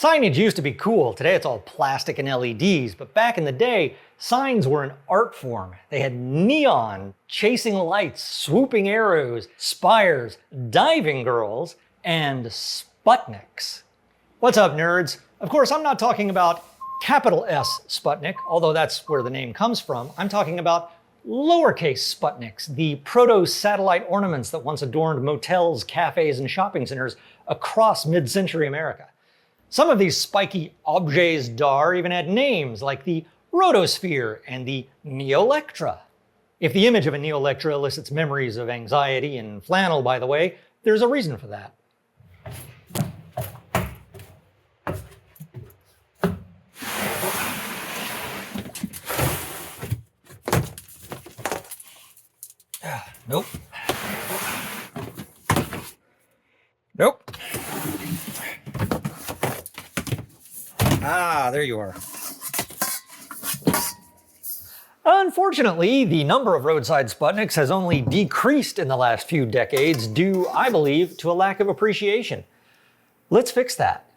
Signage used to be cool. Today it's all plastic and LEDs, but back in the day, signs were an art form. They had neon, chasing lights, swooping arrows, spires, diving girls, and sputniks. What's up, nerds? Of course, I'm not talking about capital S Sputnik, although that's where the name comes from. I'm talking about lowercase Sputniks, the proto-satellite ornaments that once adorned motels, cafes, and shopping centers across mid-century America. Some of these spiky objets d'art even had names like the Rotosphere and the Neolectra. If the image of a Neolectra elicits memories of anxiety and flannel, by the way, there's a reason for that. Nope. Nope. Ah, there you are. Unfortunately, the number of roadside Sputniks has only decreased in the last few decades due, I believe, to a lack of appreciation. Let's fix that.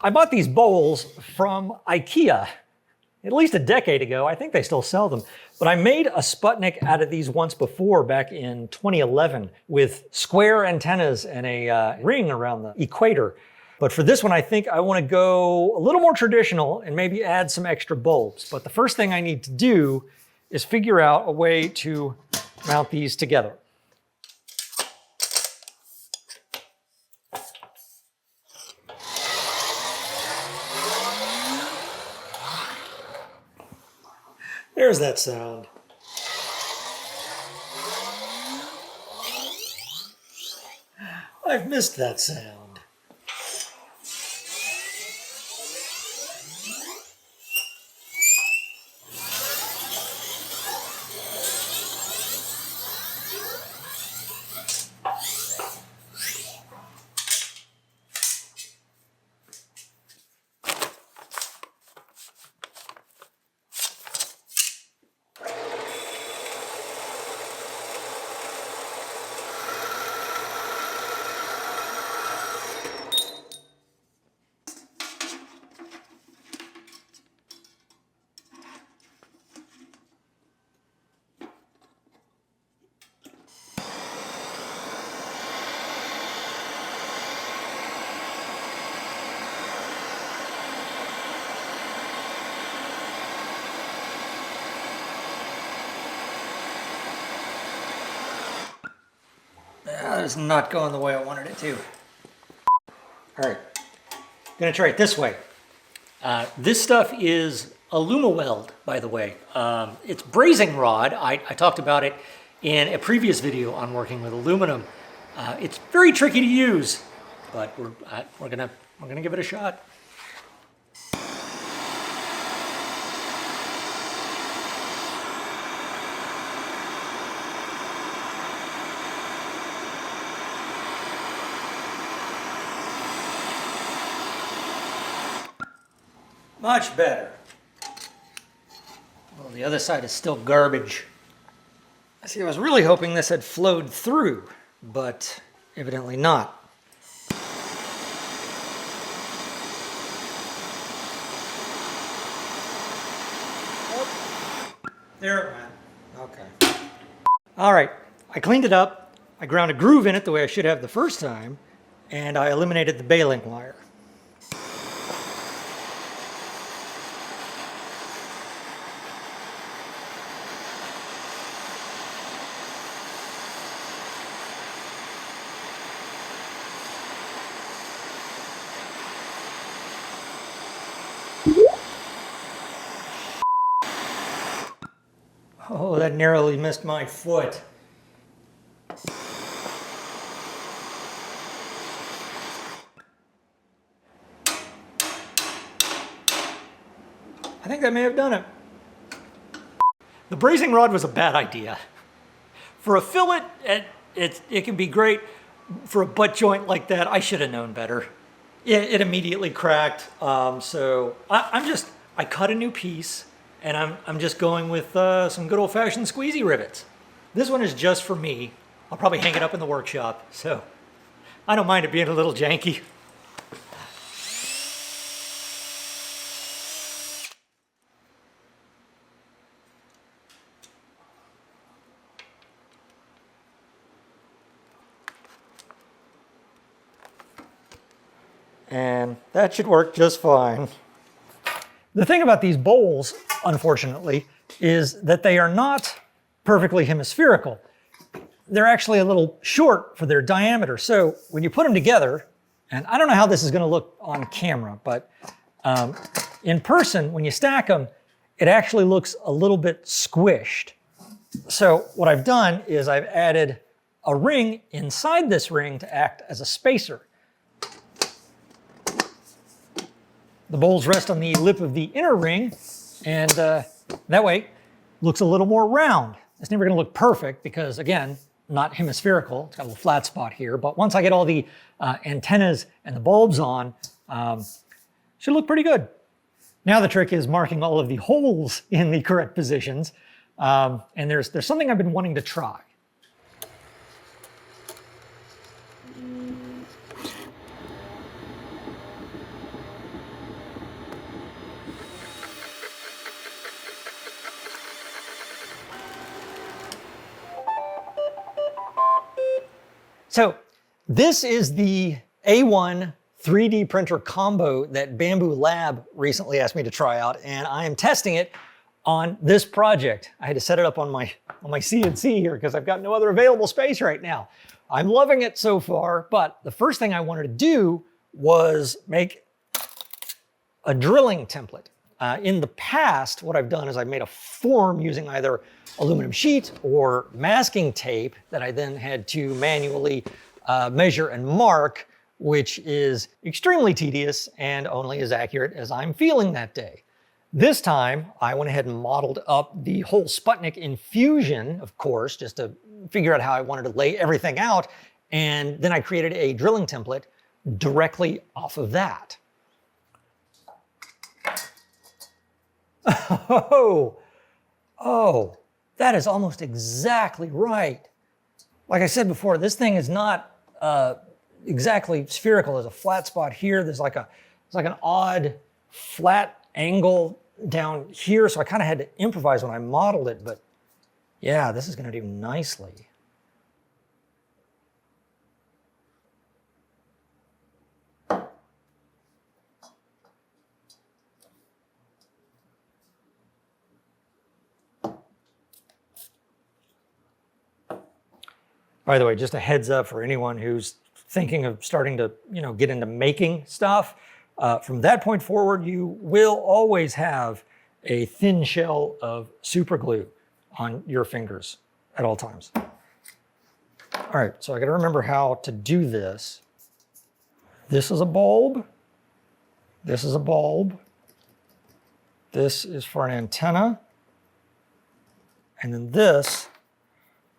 I bought these bowls from IKEA at least a decade ago. I think they still sell them. But I made a Sputnik out of these once before back in 2011 with square antennas and a ring around the equator. But for this one, I think I want to go a little more traditional and maybe add some extra bulbs. But the first thing I need to do is figure out a way to mount these together. There's that sound. I've missed that sound. That is not going the way I wanted it to. All right, gonna try it this way. This stuff is AlumaWeld, by the way. It's brazing rod. I talked about it in a previous video on working with aluminum. It's very tricky to use, but we're gonna give it a shot. Much better. Well, the other side is still garbage. See, I was really hoping this had flowed through, but evidently not. Oh, there it went. Okay. All right, I cleaned it up. I ground a groove in it the way I should have the first time, and I eliminated the baling wire. Oh, that narrowly missed my foot. I think that may have done it. The brazing rod was a bad idea. For a fillet, it can be great. For a butt joint like that, I should have known better. It immediately cracked, so I cut a new piece. And I'm just going with some good old-fashioned squeezy rivets. This one is just for me. I'll probably hang it up in the workshop, so I don't mind it being a little janky. and that should work just fine. The thing about these bowls, unfortunately, is that they are not perfectly hemispherical. They're actually a little short for their diameter. So when you put them together, and I don't know how this is going to look on camera, but in person, when you stack them, it actually looks a little bit squished. So what I've done is I've added a ring inside this ring to act as a spacer. The bowls rest on the lip of the inner ring, and that way it looks a little more round. It's never going to look perfect because, again, not hemispherical. It's got a little flat spot here, but once I get all the antennas and the bulbs on, should look pretty good. Now the trick is marking all of the holes in the correct positions, and there's something I've been wanting to try. So this is the A1 3D printer combo that BAMBU Lab recently asked me to try out, and I am testing it on this project. I had to set it up on my CNC here because I've got no other available space right now. I'm loving it so far, but the first thing I wanted to do was make a drilling template. In the past, what I've done is I've made a form using either aluminum sheet or masking tape that I then had to manually measure and mark, which is extremely tedious and only as accurate as I'm feeling that day. This time, I went ahead and modeled up the whole Sputnik infusion, of course, just to figure out how I wanted to lay everything out, and then I created a drilling template directly off of that. Oh, that is almost exactly right. Like I said before, this thing is not exactly spherical. There's a flat spot here. There's like an odd flat angle down here. So I kind of had to improvise when I modeled it, but yeah, this is going to do nicely. By the way, just a heads up for anyone who's thinking of starting to, get into making stuff. From that point forward, you will always have a thin shell of super glue on your fingers at all times. All right, so I got to remember how to do this. This is a bulb. This is a bulb. This is for an antenna. And then this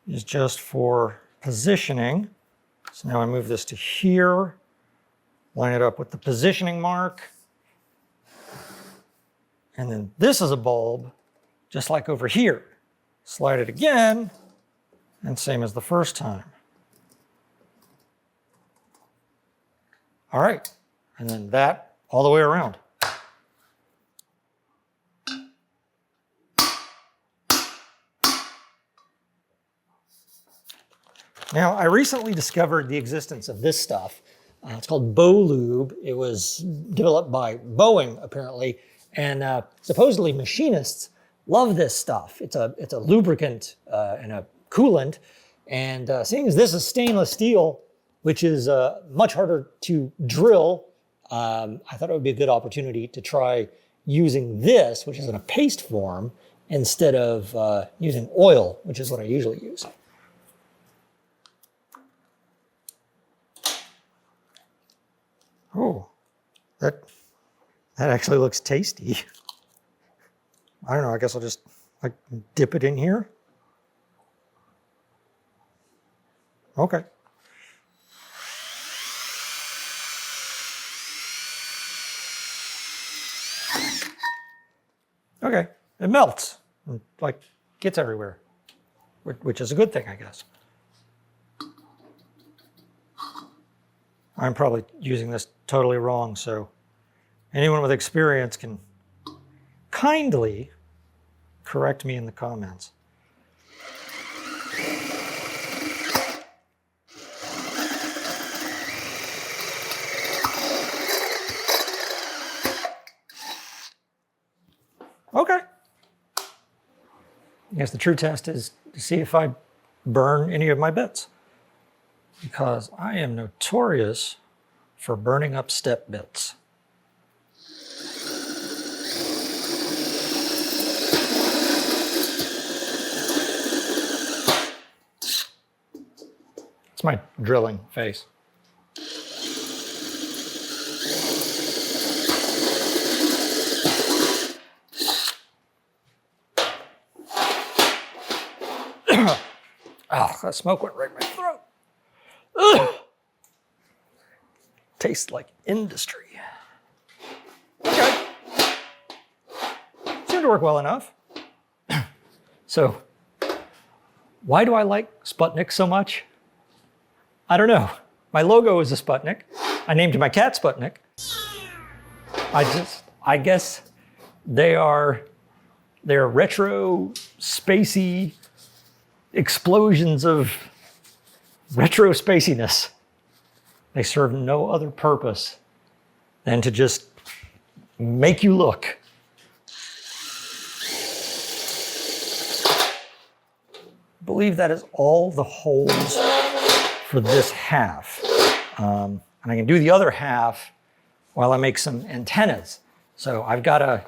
is just for positioning. So now I move this to here, line it up with the positioning mark. And then this is a bulb, just like over here. Slide it again, and same as the first time. All right, and then that all the way around. Now, I recently discovered the existence of this stuff. It's called BOLube. It was developed by Boeing, apparently, and supposedly machinists love this stuff. It's a lubricant and a coolant, and seeing as this is stainless steel, which is much harder to drill, I thought it would be a good opportunity to try using this, which is in a paste form, instead of using oil, which is what I usually use. Oh, that actually looks tasty. I don't know, I guess I'll just dip it in here. Okay. Okay, it melts, gets everywhere, which is a good thing, I guess. I'm probably using this totally wrong, so anyone with experience can kindly correct me in the comments. Okay. I guess the true test is to see if I burn any of my bits, because I am notorious for burning up step bits. It's my drilling face. Oh, that smoke went right in my throat. Ugh. Tastes like industry. Okay. Seemed to work well enough. So, why do I like Sputnik so much? I don't know. My logo is a Sputnik. I named my cat Sputnik. I guess they're retro, spacey explosions of retro spaciness. They serve no other purpose than to just make you look. I believe that is all the holes for this half. And I can do the other half while I make some antennas. So I've got to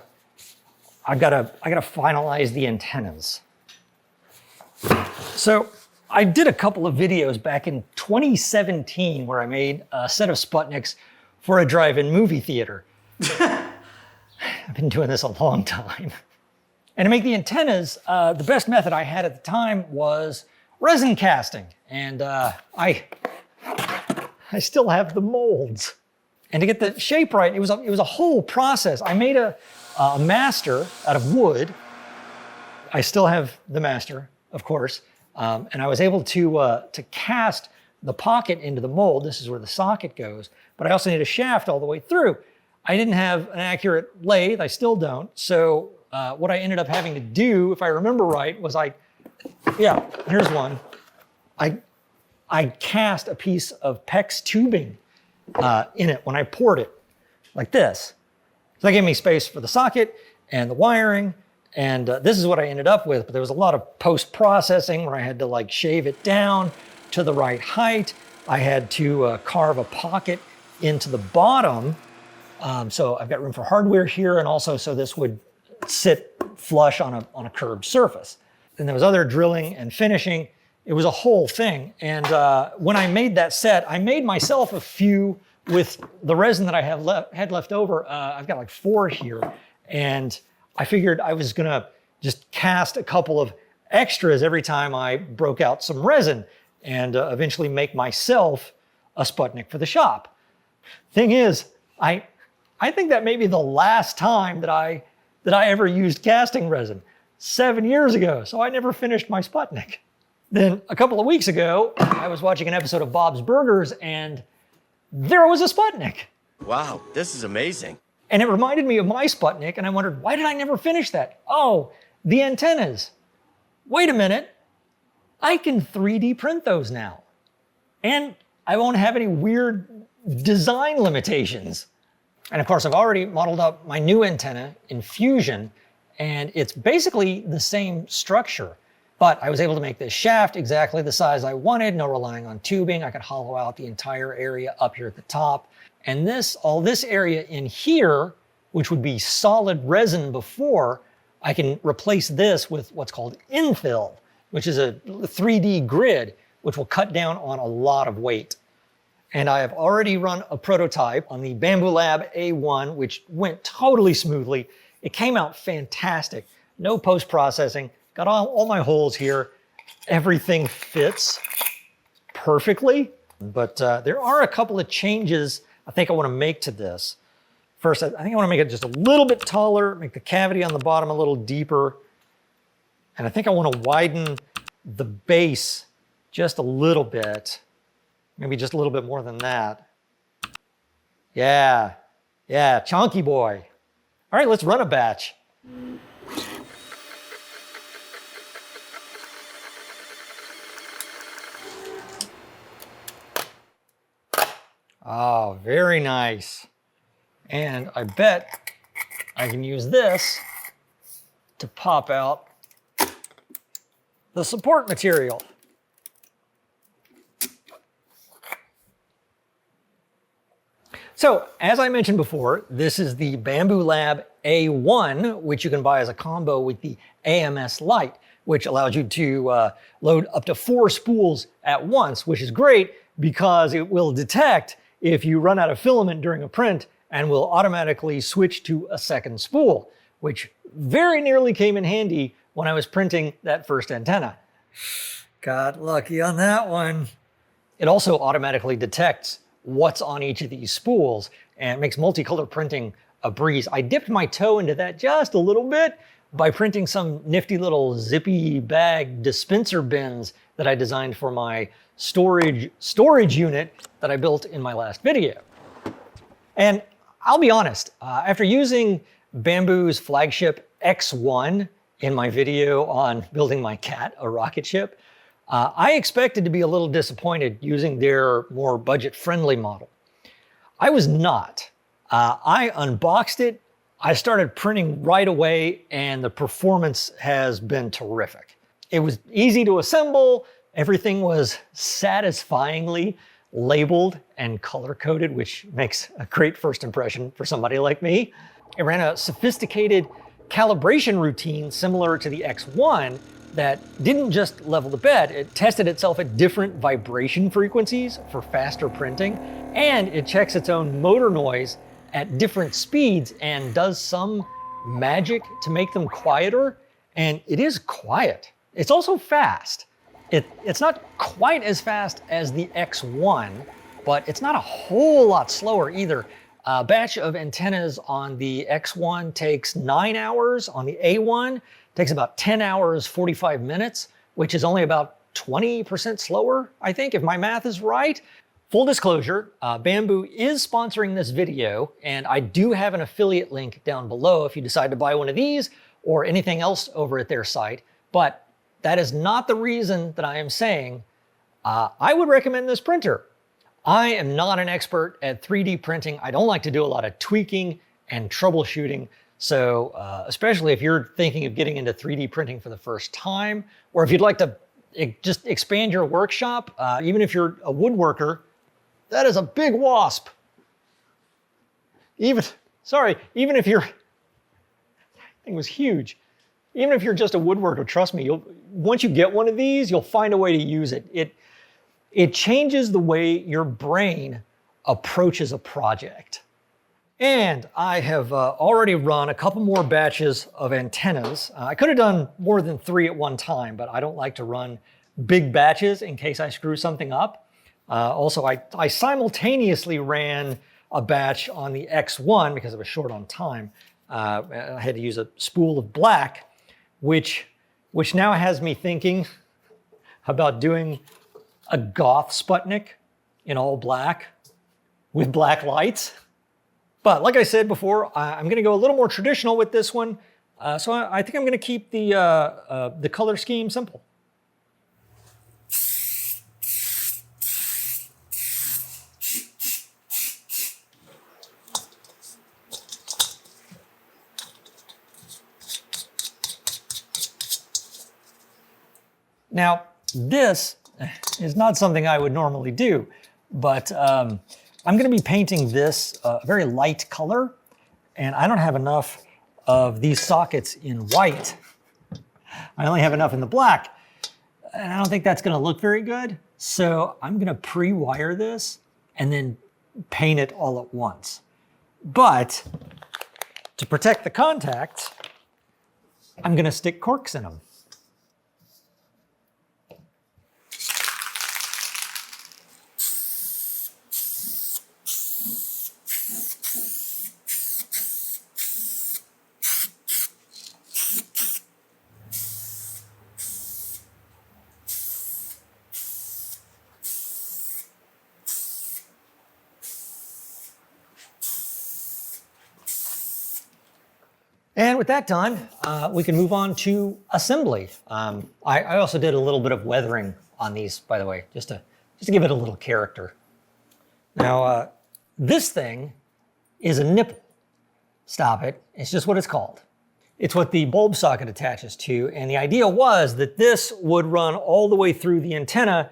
finalize the antennas. So I did a couple of videos back in 2017 where I made a set of Sputniks for a drive-in movie theater. I've been doing this a long time. And to make the antennas, the best method I had at the time was resin casting. And I still have the molds. And to get the shape right, it was a whole process. I made a master out of wood. I still have the master, of course. And I was able to cast the pocket into the mold. This is where the socket goes. But I also need a shaft all the way through. I didn't have an accurate lathe. I still don't. So what I ended up having to do, if I remember right, was here's one. I cast a piece of PEX tubing in it when I poured it, like this. So that gave me space for the socket and the wiring. And this is what I ended up with, but there was a lot of post-processing where I had to like shave it down to the right height. I had to carve a pocket into the bottom. So I've got room for hardware here, and also so this would sit flush on a curved surface. And there was other drilling and finishing. It was a whole thing. And when I made that set, I made myself a few with the resin that I had left over. I've got like 4 here. And I figured I was gonna just cast a couple of extras every time I broke out some resin and eventually make myself a Sputnik for the shop. Thing is, I think that may be the last time that I ever used casting resin, 7 years ago, so I never finished my Sputnik. Then a couple of weeks ago, I was watching an episode of Bob's Burgers and there was a Sputnik. Wow, this is amazing. And it reminded me of my Sputnik, and I wondered, why did I never finish that? Oh, the antennas. Wait a minute, I can 3D print those now. And I won't have any weird design limitations. And of course, I've already modeled up my new antenna in Fusion, and it's basically the same structure. But I was able to make this shaft exactly the size I wanted, no relying on tubing. I could hollow out the entire area up here at the top. And all this area in here, which would be solid resin before, I can replace this with what's called infill, which is a 3D grid, which will cut down on a lot of weight. And I have already run a prototype on the BAMBU Lab A1, which went totally smoothly. It came out fantastic. No post-processing, got all my holes here. Everything fits perfectly, but there are a couple of changes I think I want to make to this. First, I think I want to make it just a little bit taller, make the cavity on the bottom a little deeper. And I think I want to widen the base just a little bit. Maybe just a little bit more than that. Yeah, chonky boy. All right, let's run a batch. Oh, very nice. And I bet I can use this to pop out the support material. So, as I mentioned before, this is the BAMBU Lab A1, which you can buy as a combo with the AMS Lite, which allows you to load up to 4 spools at once, which is great because it will detect if you run out of filament during a print and will automatically switch to a second spool, which very nearly came in handy when I was printing that first antenna. Got lucky on that one. It also automatically detects what's on each of these spools and makes multicolor printing a breeze. I dipped my toe into that just a little bit by printing some nifty little zippy bag dispenser bins that I designed for my storage unit that I built in my last video. And I'll be honest, after using BAMBU's flagship X1 in my video on building my cat, a rocket ship, I expected to be a little disappointed using their more budget-friendly model. I was not. I unboxed it, I started printing right away, and the performance has been terrific. It was easy to assemble, everything was satisfyingly labeled and color-coded, which makes a great first impression for somebody like me. It ran a sophisticated calibration routine similar to the X1 that didn't just level the bed, it tested itself at different vibration frequencies for faster printing, and it checks its own motor noise at different speeds and does some magic to make them quieter, and it is quiet. It's also fast. It's not quite as fast as the X1, but it's not a whole lot slower either. A batch of antennas on the X1 takes 9 hours, on the A1 takes about 10 hours, 45 minutes, which is only about 20% slower, I think, if my math is right. Full disclosure, BAMBU is sponsoring this video, and I do have an affiliate link down below if you decide to buy one of these or anything else over at their site, but that is not the reason that I am saying I would recommend this printer. I am not an expert at 3D printing. I don't like to do a lot of tweaking and troubleshooting. So especially if you're thinking of getting into 3D printing for the first time, or if you'd like to just expand your workshop, even if you're a woodworker, that is a big wasp. Even if you're, that thing was huge. Even if you're just a woodworker, trust me, once you get one of these, you'll find a way to use it. It changes the way your brain approaches a project. And I have already run a couple more batches of antennas. I could have done more than 3 at one time, but I don't like to run big batches in case I screw something up. Also, I simultaneously ran a batch on the X1 because I was short on time. I had to use a spool of black, which now has me thinking about doing a goth Sputnik in all black with black lights. But like I said before, I'm going to go a little more traditional with this one. So I think I'm going to keep the color scheme simple. Now, this is not something I would normally do, but I'm going to be painting this very light color, and I don't have enough of these sockets in white. I only have enough in the black, and I don't think that's going to look very good. So I'm going to pre-wire this and then paint it all at once. But to protect the contacts, I'm going to stick corks in them. And with that done, we can move on to assembly. I also did a little bit of weathering on these, by the way, just to give it a little character. Now, this thing is a nipple. Stop it. It's just what it's called. It's what the bulb socket attaches to, and the idea was that this would run all the way through the antenna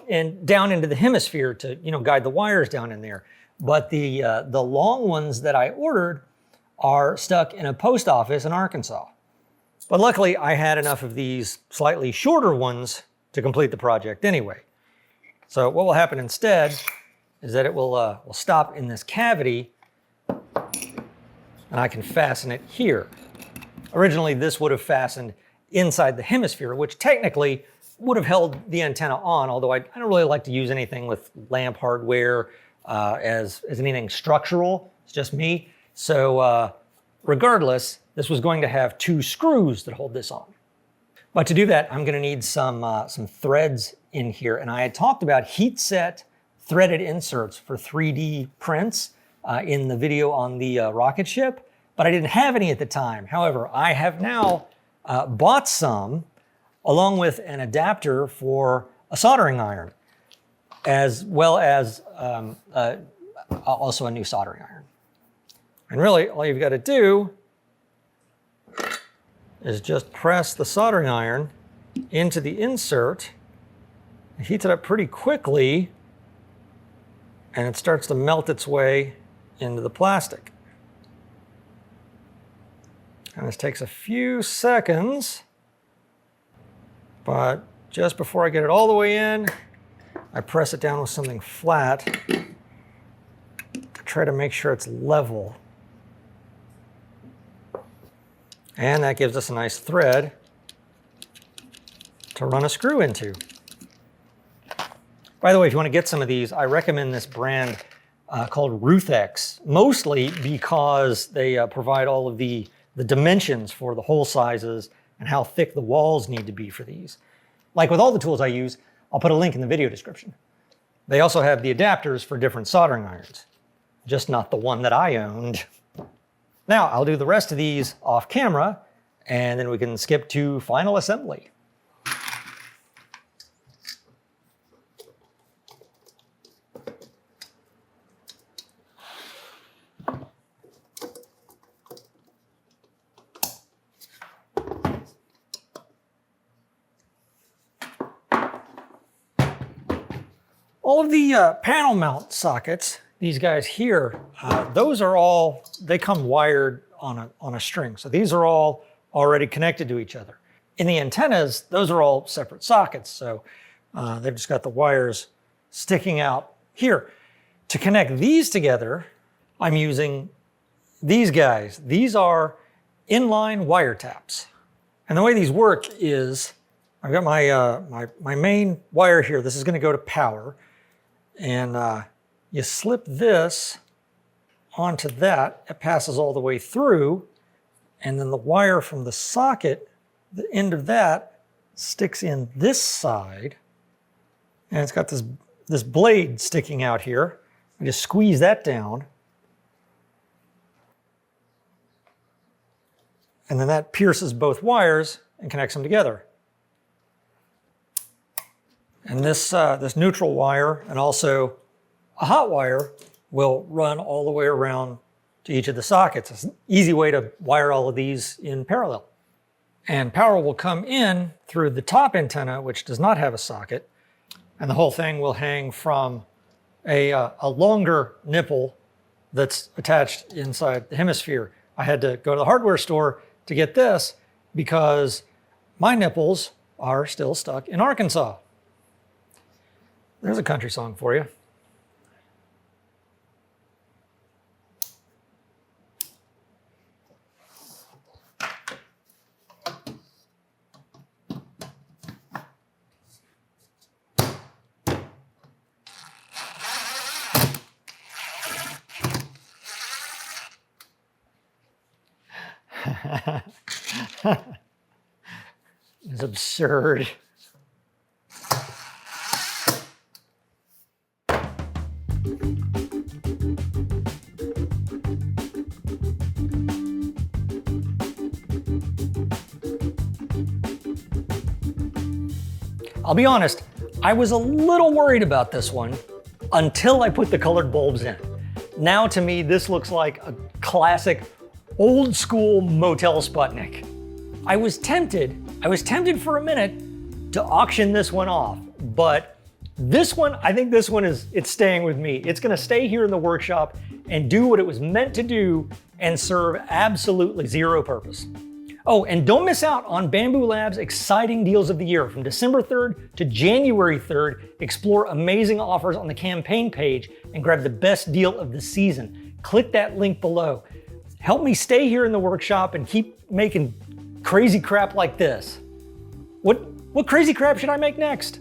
and down into the hemisphere to, guide the wires down in there. But the long ones that I ordered are stuck in a post office in Arkansas. But luckily, I had enough of these slightly shorter ones to complete the project anyway. So what will happen instead is that it will stop in this cavity, and I can fasten it here. Originally, this would have fastened inside the hemisphere, which technically would have held the antenna on, although I don't really like to use anything with lamp hardware as anything structural. It's just me. So regardless, this was going to have 2 screws that hold this on. But to do that, I'm going to need some threads in here. And I had talked about heat set threaded inserts for 3D prints in the video on the rocket ship, but I didn't have any at the time. However, I have now bought some, along with an adapter for a soldering iron, as well as also a new soldering iron. And really, all you've got to do is just press the soldering iron into the insert. It heats it up pretty quickly, and it starts to melt its way into the plastic. And this takes a few seconds, but just before I get it all the way in, I press it down with something flat to try to make sure it's level. And that gives us a nice thread to run a screw into. By the way, if you want to get some of these, I recommend this brand called Ruthex, mostly because they provide all of the dimensions for the hole sizes and how thick the walls need to be for these. Like with all the tools I use, I'll put a link in the video description. They also have the adapters for different soldering irons, just not the one that I owned. Now, I'll do the rest of these off camera, and then we can skip to final assembly. All of the panel mount sockets, these guys here, those are all, they come wired on a string. So these are all already connected to each other. In the antennas, those are all separate sockets. So they've just got the wires sticking out here. To connect these together, I'm using these guys. These are inline wiretaps. And the way these work is, I've got my main wire here. This is going to go to power. And you slip this onto that. It passes all the way through. And then the wire from the socket, the end of that, sticks in this side. And it's got this blade sticking out here. I just squeeze that down. And then that pierces both wires and connects them together. And this neutral wire and also a hot wire will run all the way around to each of the sockets. It's an easy way to wire all of these in parallel. And power will come in through the top antenna, which does not have a socket. And the whole thing will hang from a longer nipple that's attached inside the hemisphere. I had to go to the hardware store to get this because my nipples are still stuck in Arkansas. There's a country song for you. It's absurd. I'll be honest, I was a little worried about this one until I put the colored bulbs in. Now to me, this looks like a classic Old school motel Sputnik. I was tempted for a minute to auction this one off, but this one, I think this one it's staying with me. It's gonna stay here in the workshop and do what it was meant to do and serve absolutely zero purpose. Oh, and don't miss out on BAMBU Lab's exciting deals of the year. From December 3rd to January 3rd, explore amazing offers on the campaign page and grab the best deal of the season. Click that link below. Help me stay here in the workshop and keep making crazy crap like this. What crazy crap should I make next?